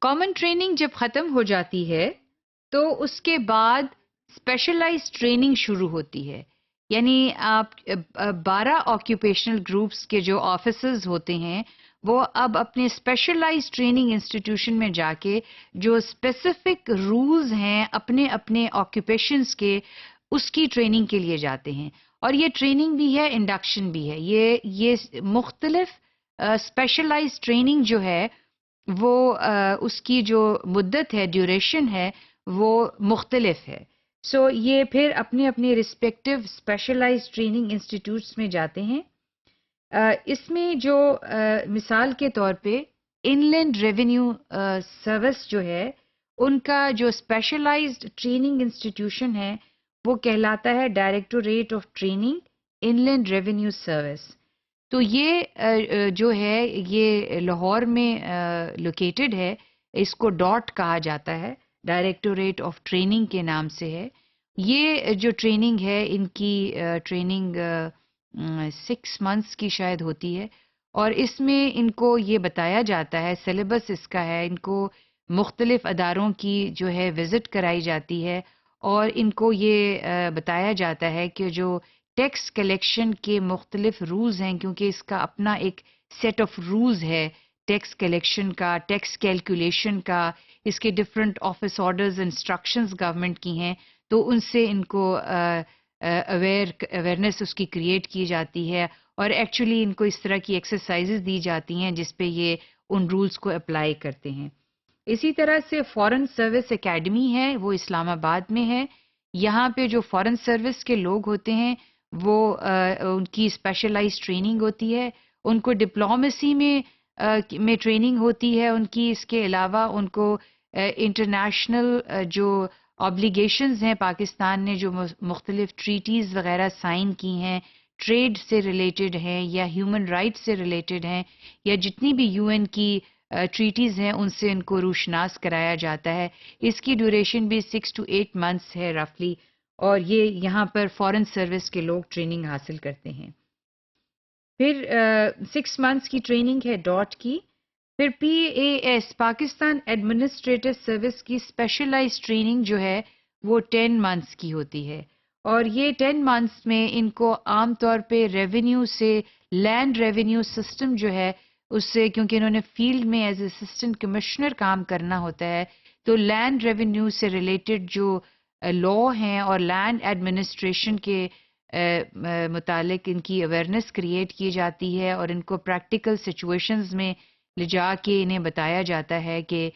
Common training جب ختم ہو جاتی ہے تو اس کے بعد اسپیشلائز ٹریننگ شروع ہوتی ہے. یعنی آپ 12 آکیوپیشنل گروپس کے جو آفیسرز ہوتے ہیں وہ اب اپنے اسپیشلائز ٹریننگ انسٹیٹیوشن میں جا کے جو اسپیسیفک رولز ہیں اپنے اپنے آکیوپیشنز کے اس کی ٹریننگ کے لیے جاتے ہیں. اور یہ ٹریننگ بھی ہے، انڈکشن بھی ہے. یہ مختلف اسپیشلائز ٹریننگ جو ہے وہ اس کی جو مدت ہے، ڈیوریشن ہے، وہ مختلف ہے. سو یہ پھر اپنے اپنے رسپیکٹو اسپیشلائز ٹریننگ انسٹیٹیوٹس میں جاتے ہیں. اس میں جو مثال کے طور پہ ان لینڈ ریونیو سروس جو ہے ان کا جو اسپیشلائزڈ ٹریننگ انسٹیٹیوشن ہے وہ کہلاتا ہے directorate of training in land revenue service. تو یہ جو ہے یہ لاہور میں لوکیٹڈ ہے. اس کو ڈاٹ کہا جاتا ہے، ڈائریکٹوریٹ آف ٹریننگ کے نام سے ہے. یہ جو ٹریننگ ہے ان کی ٹریننگ 6 months کی شاید ہوتی ہے اور اس میں ان کو یہ بتایا جاتا ہے، سلیبس اس کا ہے، ان کو مختلف اداروں کی جو ہے وزٹ کرائی جاتی ہے اور ان کو یہ بتایا جاتا ہے کہ جو ٹیکس کلیکشن کے مختلف رولز ہیں، کیونکہ اس کا اپنا ایک سیٹ آف رولز ہے ٹیکس کلیکشن کا، ٹیکس کیلکولیشن کا، اس کے different office orders instructions government کی ہیں، تو ان سے ان کو اویئرنیس اس کی کریٹ کی جاتی ہے اور ایکچولی ان کو اس طرح کی ایکسرسائزز دی جاتی ہیں جس پہ یہ ان رولز کو اپلائی کرتے ہیں. اسی طرح سے فارن سروس اکیڈمی ہے، وہ اسلام آباد میں ہے. یہاں پہ جو فارن سروس کے لوگ ہوتے ہیں وہ ان کی اسپیشلائز ٹریننگ ہوتی ہے، ان کو ڈپلومیسی میں ٹریننگ ہوتی ہے ان کی. اس کے علاوہ ان کو انٹرنیشنل جو آبلیگیشنز ہیں، پاکستان نے جو مختلف ٹریٹیز وغیرہ سائن کی ہیں، ٹریڈ سے ریلیٹڈ ہیں یا ہیومن رائٹس سے ریلیٹڈ ہیں یا جتنی بھی یو این کی ٹریٹیز ہیں ان سے ان کو روشناس کرایا جاتا ہے. اس کی ڈیوریشن بھی 6 to 8 months ہے رفلی، اور یہ یہاں پر فارن سروس کے لوگ ٹریننگ حاصل کرتے ہیں. پھر 6 months کی ٹریننگ ہے ڈاٹ کی. پھر P A S Pakistan administrative service کی اسپیشلائز ٹریننگ جو ہے وہ 10 months کی ہوتی ہے اور یہ 10 months میں ان کو عام طور پہ ریونیو سے لینڈ ریونیو سسٹم جو ہے اس سے، کیونکہ انہوں نے فیلڈ میں ایز اسسٹنٹ کمشنر کام کرنا ہوتا ہے، تو لینڈ ریونیو سے ریلیٹڈ جو لا ہیں اور لینڈ ایڈمنسٹریشن کے متعلق ان کی اویئرنیس کریٹ کی جاتی ہے اور ان کو پریکٹیکل سچویشنز میں لے جا کے انہیں بتایا جاتا ہے کہ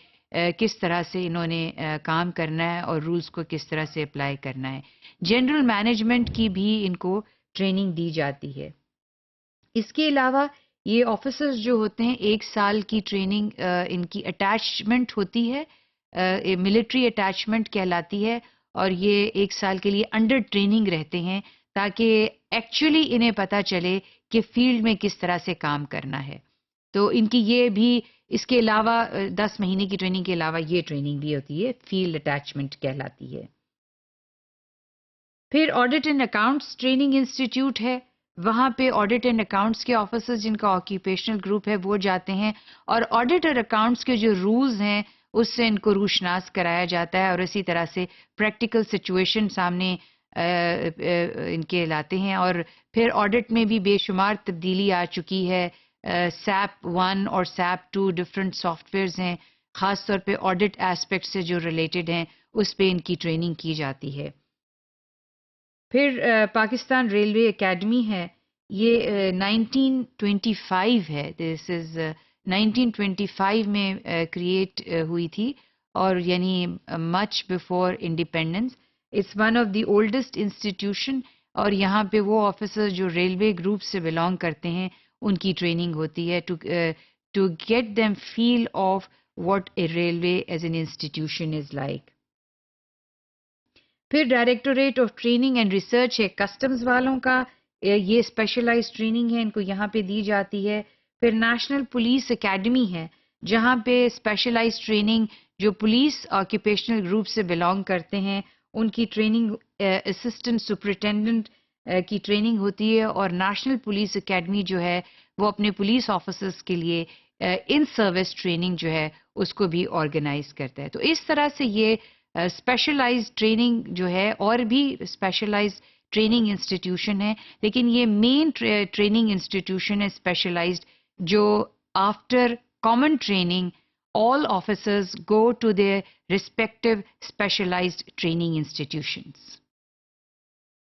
کس طرح سے انہوں نے کام کرنا ہے اور رولز کو کس طرح سے اپلائی کرنا ہے. جنرل مینجمنٹ کی بھی ان کو ٹریننگ دی جاتی ہے. اس کے علاوہ یہ آفیسرز جو ہوتے ہیں 1 سال کی ٹریننگ ان کی اٹیچمنٹ ہوتی ہے، ملٹری اٹیچمنٹ کہلاتی ہے، اور یہ 1 سال کے لیے انڈر ٹریننگ رہتے ہیں تاکہ ایکچولی انہیں پتہ چلے کہ فیلڈ میں کس طرح سے کام کرنا ہے. تو ان کی یہ بھی اس کے علاوہ 10 مہینے کی ٹریننگ کے علاوہ یہ ٹریننگ بھی ہوتی ہے، فیلڈ اٹیچمنٹ کہلاتی ہے. پھر audit and accounts training institute ہے، وہاں پہ آڈٹ اینڈ اکاؤنٹس کے آفیسرز جن کا آکیوپیشنل گروپ ہے وہ جاتے ہیں اور آڈٹ اور اکاؤنٹس کے جو رولز ہیں اس سے ان کو روشناس کرایا جاتا ہے اور اسی طرح سے پریکٹیکل سچویشن سامنے ان کے لاتے ہیں. اور پھر آڈٹ میں بھی بے شمار تبدیلی آ چکی ہے. SAP 1 اور SAP 2 ڈفرینٹ سافٹ ویئرز ہیں، خاص طور پہ آڈٹ ایسپیکٹ سے جو ریلیٹڈ ہیں اس پہ ان کی ٹریننگ کی جاتی ہے. پھر پاکستان ریلوے اکیڈمی ہے، یہ 1925 ہے، دس از 1925 میں کریٹ ہوئی تھی اور یعنی much before independence. It's one of the oldest institution اور یہاں پہ وہ آفیسر جو ریلوے گروپ سے بلانگ کرتے ہیں ان کی ٹریننگ ہوتی ہے to get them feel of what a railway as an institution is like. پھر directorate of training and research ہے کسٹمز والوں کا، یہ اسپیشلائز ٹریننگ ہے ان کو یہاں پہ دی جاتی ہے. پھر نیشنل پولیس اکیڈمی ہے جہاں پہ اسپیشلائز ٹریننگ جو پولیس آکیوپیشنل گروپ سے بلانگ کرتے ہیں ان کی ٹریننگ اسسٹنٹ سپرنٹینڈنٹ کی ٹریننگ ہوتی ہے. اور نیشنل پولیس اکیڈمی جو ہے وہ اپنے پولیس آفیسرز کے لیے ان سروس ٹریننگ جو ہے اس کو بھی آرگنائز کرتا ہے. تو اس طرح سے یہ اسپیشلائزڈ ٹریننگ جو ہے اور بھی اسپیشلائزڈ ٹریننگ انسٹیٹیوشن ہے, لیکن یہ مین ٹریننگ انسٹیٹیوشن ہے اسپیشلائزڈ جو after common training all officers go to their respective specialized training institutions.